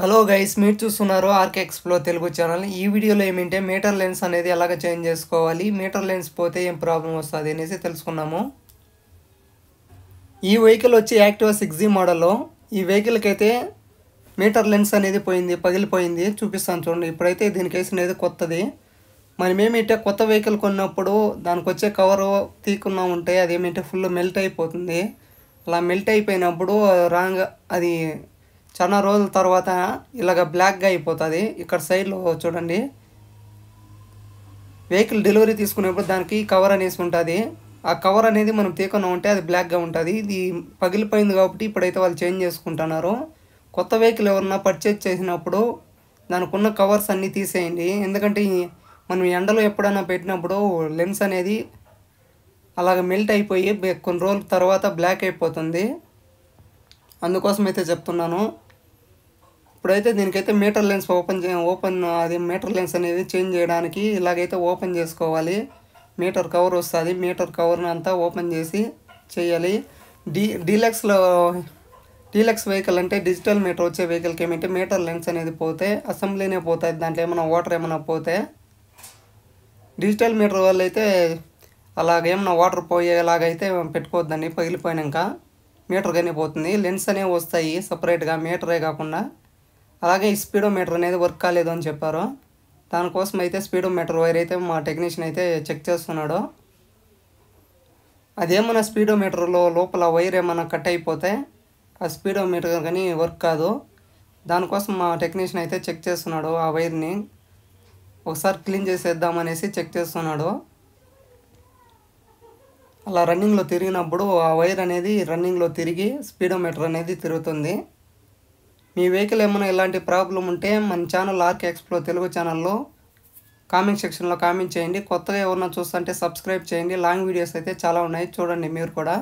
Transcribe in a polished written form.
Hello guys, మీరు చూస్తున్నారు RK explore Telugu channel. ఈ వీడియోలో ఏమంటే మీటర్ లెన్స్ అనేది ఎలాగ చేంజ్ చేసుకోవాలి, మీటర్ లెన్స్ పోతే ఏం ప్రాబ్లం వస్తుంది అనేసి తెలుసుకున్నాము. ఈ వెహికల్ వచ్చి యాక్టివా 6G మోడల్లో. ఈ వెహికల్కి అయితే మీటర్ లెన్స్ అనేది పగిలిపోయింది. చూపిస్తాను చూడండి. ఇప్పుడైతే దీనికి వేసినది కొత్తది. మనం ఏమిటంటే కొత్త వెహికల్ కొన్నప్పుడు దానికి వచ్చే కవరు తీకున్నా ఉంటే అదేమిటంటే ఫుల్ మెల్ట్ అయిపోతుంది. అలా మెల్ట్ అయిపోయినప్పుడు రాంగ్ అది చాలా రోజుల తర్వాత ఇలాగ బ్లాక్గా అయిపోతుంది. ఇక్కడ సైడ్లో చూడండి, వెహికల్ డెలివరీ తీసుకునేప్పుడు దానికి కవర్ అనేసి ఉంటుంది. ఆ కవర్ అనేది మనం తీకుండా ఉంటే అది బ్లాక్గా ఉంటుంది. ఇది పగిలిపోయింది కాబట్టి ఇప్పుడైతే వాళ్ళు చేంజ్ చేసుకుంటున్నారు. కొత్త వెహికల్ ఎవరన్నా పర్చేజ్ చేసినప్పుడు దానికి ఉన్న కవర్స్ అన్నీ తీసేయండి. ఎందుకంటే మనం ఎండలో ఎప్పుడైనా పెట్టినప్పుడు లెన్స్ అనేది అలాగ మెల్ట్ అయిపోయి కొన్ని రోజుల తర్వాత బ్లాక్ అయిపోతుంది. అందుకోసం అయితే చెప్తున్నాను. ఇప్పుడైతే దీనికైతే మీటర్ లెన్స్ అది మీటర్ లెన్స్ అనేది చేంజ్ చేయడానికి ఇలాగైతే ఓపెన్ చేసుకోవాలి. మీటర్ కవర్ వస్తుంది. మీటర్ కవర్ని అంతా ఓపెన్ చేసి చేయాలి. డీలక్స్ వెహికల్ అంటే డిజిటల్ మీటర్ వచ్చే వెహికల్కి ఏమంటే మీటర్ లెన్స్ అనేది పోతే అసెంబ్లీనే పోతుంది. దాంట్లో ఏమైనా వాటర్ ఏమైనా పోతే, డిజిటల్ మీటర్ వల్ల అయితే అలాగేమన్నా వాటర్ పోయేలాగైతే పెట్టుకోవద్దండి. పగిలిపోయినాక మీటర్ కానీ పోతుంది. లెన్స్ అనేవి వస్తాయి సపరేట్గా, మీటరే కాకుండా. అలాగే ఈ స్పీడోమీటర్ అనేది వర్క్ కాలేదు అని చెప్పారు. దానికోసం అయితే స్పీడోమీటర్ వైర్ అయితే మా టెక్నీషియన్ అయితే చెక్ చేస్తున్నాడు. అదేమన్నా స్పీడోమీటర్లో లోపల వైర్ ఏమైనా కట్ అయిపోతే ఆ స్పీడోమీటర్ కానీ వర్క్ కాదు. దానికోసం మా టెక్నీషియన్ అయితే చెక్ చేస్తున్నాడు. ఆ వైర్ని ఒకసారి క్లీన్ చేసేద్దామనేసి చెక్ చేస్తున్నాడు. అలా రన్నింగ్లో తిరిగినప్పుడు ఆ వైర్ అనేది రన్నింగ్లో తిరిగి స్పీడోమీటర్ అనేది తిరుగుతుంది. మీ వెహికల్ ఏమైనా ఇలాంటి ప్రాబ్లం ఉంటే మన ఛానల్ ఆర్కే ఎక్స్ప్లోర్ తెలుగు ఛానల్లో కామెంట్ సెక్షన్లో కామెంట్ చేయండి. కొత్తగా ఎవరన్నా చూస్తుంటే సబ్స్క్రైబ్ చేయండి. లాంగ్ వీడియోస్ అయితే చాలా ఉన్నాయి, చూడండి మీరు కూడా.